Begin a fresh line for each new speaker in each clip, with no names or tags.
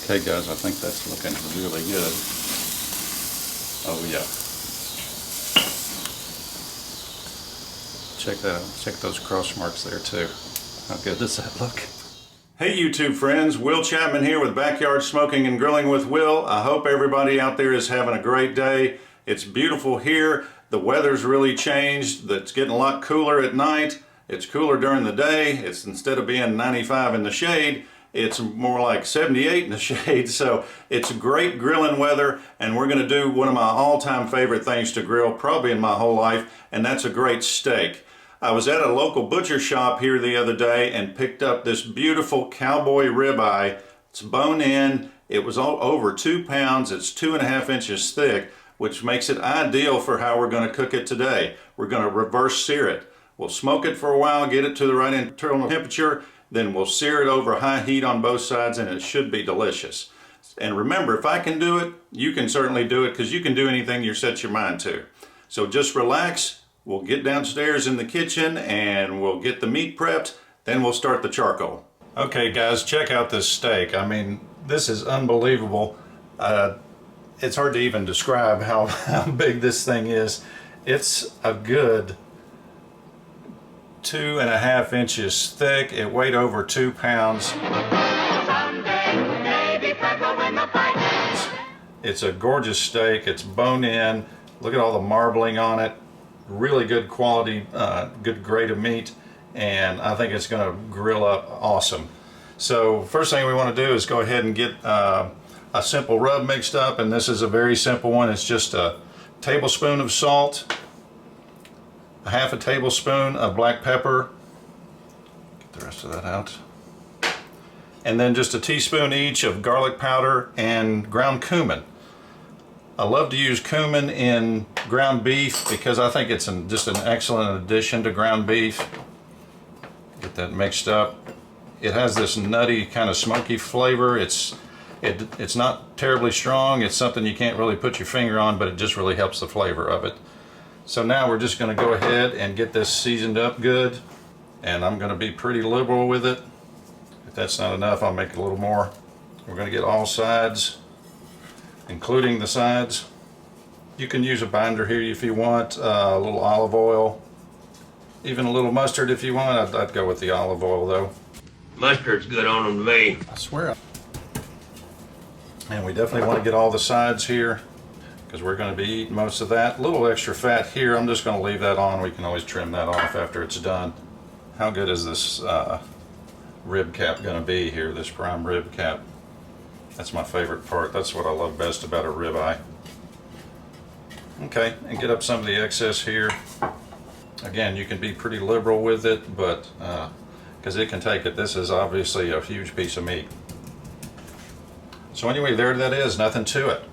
Okay guys, I think that's looking really good. Oh yeah. Check that out. Check those cross marks there too. How good does that look? Hey YouTube friends, Will Chapman here with Backyard Smoking and Grilling with Will. I hope everybody out there is having a great day. It's beautiful here. The weather's really changed. It's getting a lot cooler at night. It's cooler during the day. It's instead of being 95 in the shade, it's more like 78 in the shade. So it's great grilling weather, and we're going to do one of my all-time favorite things to grill probably in my whole life, and that's a great steak. I was at a local butcher shop here the other day and picked up this beautiful Cowboy Ribeye. It's bone in. It was all over 2 pounds. It's 2.5 inches thick, which makes it ideal for how we're going to cook it today. We're going to reverse sear it. We'll smoke it for a while, get it to the right internal temperature, then we'll sear it over high heat on both sides, and it should be delicious. And remember, if I can do it, you can certainly do it, because you can do anything you set your mind to. So just relax. We'll get downstairs in the kitchen and we'll get the meat prepped, then we'll start the charcoal. Okay guys, check out this steak. I mean, this is unbelievable. It's hard to even describe how big this thing is. It's a good 2.5 inches thick. It weighed over 2 pounds. It's a gorgeous steak. It's bone in. Look at all the marbling on it. Really good quality, good grade of meat, and I think it's going to grill up awesome. So first thing we want to do is go ahead and get a simple rub mixed up, and this is a very simple one. It's just a tablespoon of salt, a half a tablespoon of black pepper, get the rest of that out, and then just a teaspoon each of garlic powder and ground cumin. I love to use cumin in ground beef because I think it's just an excellent addition to ground beef. Get that mixed up. It has this nutty kind of smoky flavor. It's not terribly strong. It's something you can't really put your finger on, but it just really helps the flavor of it. So now we're just going to go ahead and get this seasoned up good, and I'm going to be pretty liberal with it. If that's not enough, I'll make it a little more. We're going to get all sides, including the sides. You can use a binder here if you want, a little olive oil, even a little mustard if you want. I'd go with the olive oil though.
Mustard's good on them to me.
I swear. And we definitely want to get all the sides here because we're going to be eating most of that. A little extra fat here, I'm just going to leave that on. We can always trim that off after it's done. How good is this rib cap going to be here, this prime rib cap? That's my favorite part. That's what I love best about a ribeye. Okay, and get up some of the excess here. Again, you can be pretty liberal with it, but because it can take it. This is obviously a huge piece of meat. So anyway, there that is, nothing to it.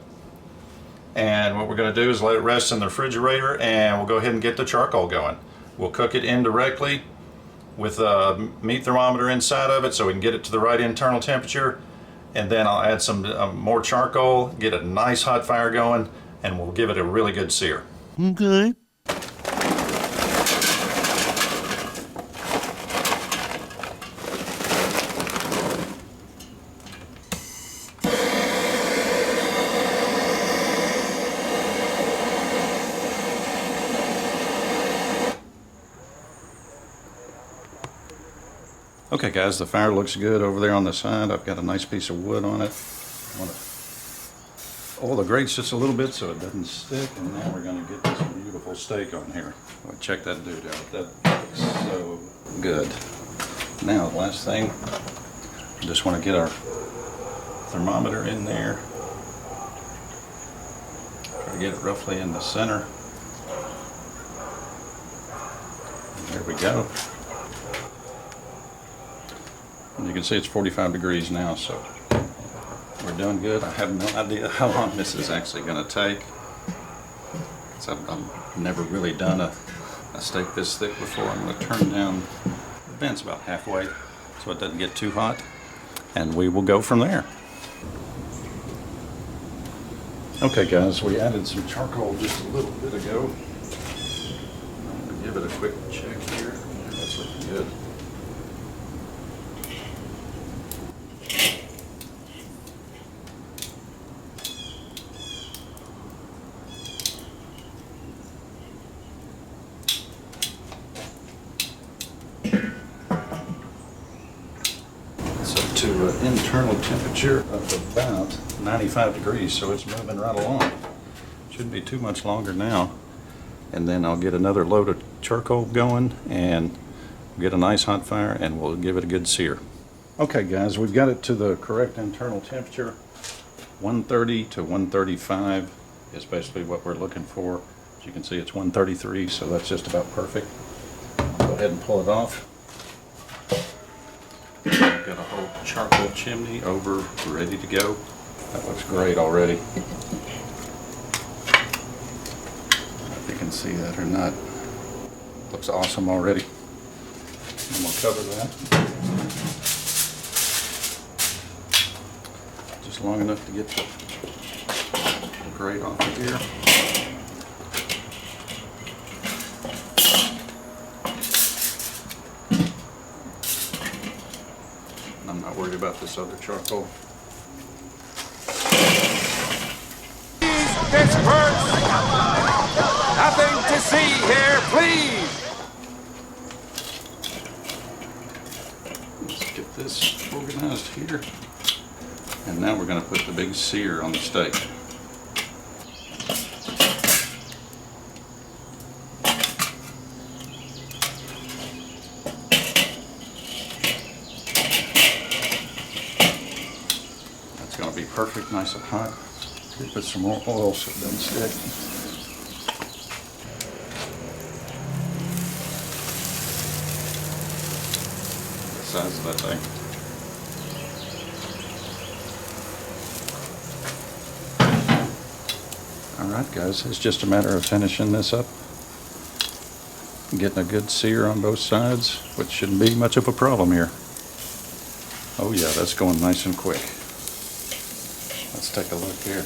And what we're going to do is let it rest in the refrigerator, and we'll go ahead and get the charcoal going. We'll cook it indirectly with a meat thermometer inside of it so we can get it to the right internal temperature. And then I'll add some more charcoal, get a nice hot fire going, and we'll give it a really good sear.
Okay.
Okay guys, the fire looks good over there on the side. I've got a nice piece of wood on it. I want to oil the grates just a little bit so it doesn't stick, and now we're going to get this beautiful steak on here. Well, check that dude out. That looks so good. Now the last thing, I just want to get our thermometer in there. Try to get it roughly in the center. And there we go. And you can see it's 45 degrees now, so we're doing good. I have no idea how long this is actually going to take. I've never really done a steak this thick before. I'm going to turn down the vents about halfway so it doesn't get too hot, and we will go from there. Okay guys, we added some charcoal just a little bit ago. I'm going to give it a quick check here. That's looking good. internal temperature of about 95 degrees, so it's moving right along. Shouldn't be too much longer now. And then I'll get another load of charcoal going and get a nice hot fire and we'll give it a good sear. Okay guys, we've got it to the correct internal temperature. 130 to 135 is basically what we're looking for. As you can see, it's 133, so that's just about perfect. I'll go ahead and pull it off. I've got a whole charcoal chimney over, ready to go. That looks great already. If you can see that or not. Looks awesome already. I'm going to cover that. Just long enough to get the grate off of here. I'm not worried about this other charcoal.
Disperse! Nothing to see here, please!
Let's get this organized here. And now we're going to put the big sear on the steak. That's going to be perfect, nice and hot. Put some more oil so it doesn't stick. The size of that thing. Alright guys, it's just a matter of finishing this up. Getting a good sear on both sides, which shouldn't be much of a problem here. Oh yeah, that's going nice and quick. Let's take a look here.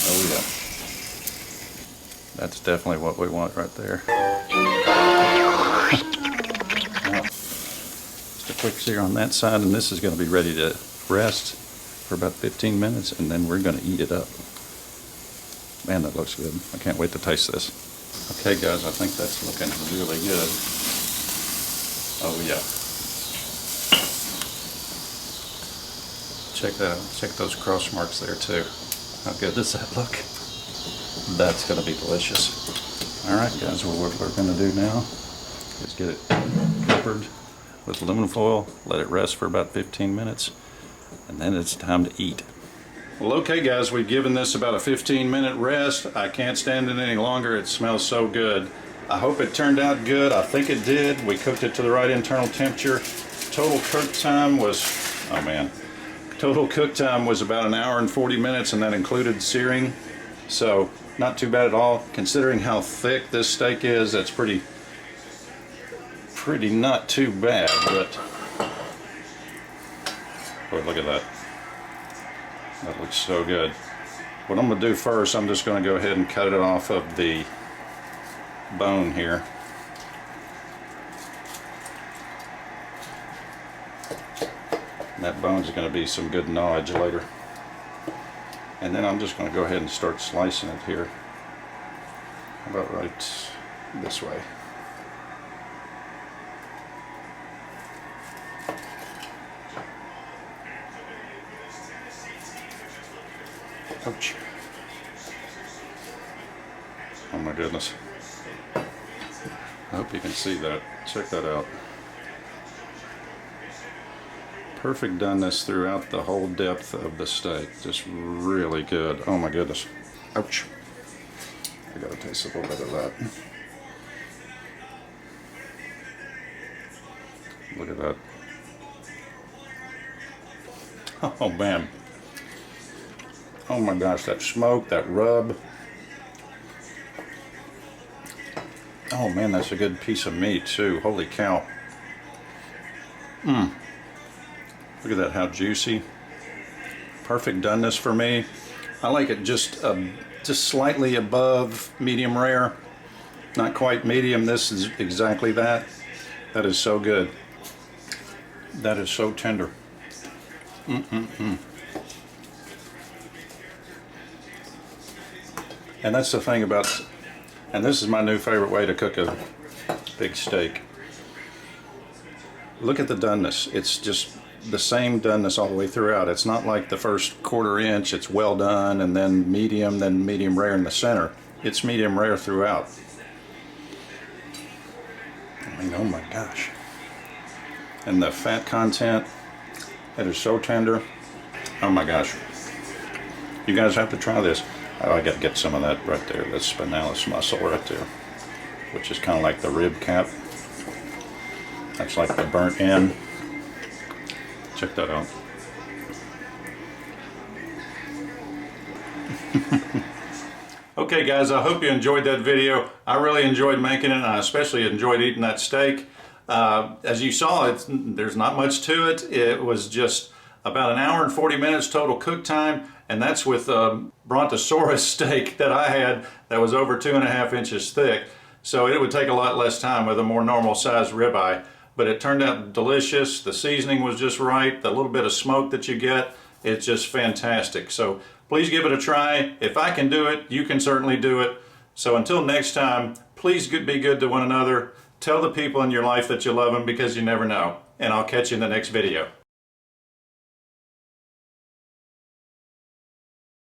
Oh yeah. That's definitely what we want right there. Now, just a quick sear on that side, and this is going to be ready to rest for about 15 minutes, and then we're going to eat it up. Man, that looks good. I can't wait to taste this. Okay guys, I think that's looking really good. Oh yeah. Check that out. Check those cross marks there too. How good does that look? That's going to be delicious. Alright guys, well, what we're going to do now is get it covered with aluminum foil, let it rest for about 15 minutes, and then it's time to eat. Well, okay guys, we've given this about a 15-minute rest. I can't stand it any longer. It smells so good. I hope it turned out good. I think it did. We cooked it to the right internal temperature. Total cook time was, oh man, total cook time was about 1 hour and 40 minutes, and that included searing. So not too bad at all. Considering how thick this steak is, that's pretty not too bad, but boy, look at that. That looks so good. What I'm going to do first, I'm just going to go ahead and cut it off of the bone here. And that bone's going to be some good knowledge later. And then I'm just going to go ahead and start slicing it here. How about right this way? Ouch. Oh my goodness. I hope you can see that. Check that out. Perfect doneness throughout the whole depth of the steak. Just really good. Oh my goodness. Ouch. I gotta taste a little bit of that. Look at that. Oh man. Oh my gosh, that smoke, that rub. Oh man, that's a good piece of meat too. Holy cow. Look at that, how juicy. Perfect doneness for me. I like it just slightly above medium rare. Not quite medium. This is exactly that. That is so good. That is so tender. And that's the thing about, and this is my new favorite way to cook a big steak. Look at the doneness. It's just the same doneness all the way throughout. It's not like the first quarter inch, it's well done, and then medium rare in the center. It's medium rare throughout. I mean, oh my gosh. And the fat content, that is so tender. Oh my gosh. You guys have to try this. Oh, I gotta get some of that right there. That's spinalis muscle right there, which is kind of like the rib cap. That's like the burnt end. Check that out. Okay guys, I hope you enjoyed that video. I really enjoyed making it, and I especially enjoyed eating that steak. As you saw, there's not much to it. It was just about an hour and 40 minutes total cook time, and that's with Brontosaurus steak that I had that was over 2.5 inches thick. So it would take a lot less time with a more normal sized ribeye. But it turned out delicious. The seasoning was just right. The little bit of smoke that you get, it's just fantastic. So please give it a try. If I can do it, you can certainly do it. So until next time, please be good to one another. Tell the people in your life that you love them, because you never know. And I'll catch you in the next video.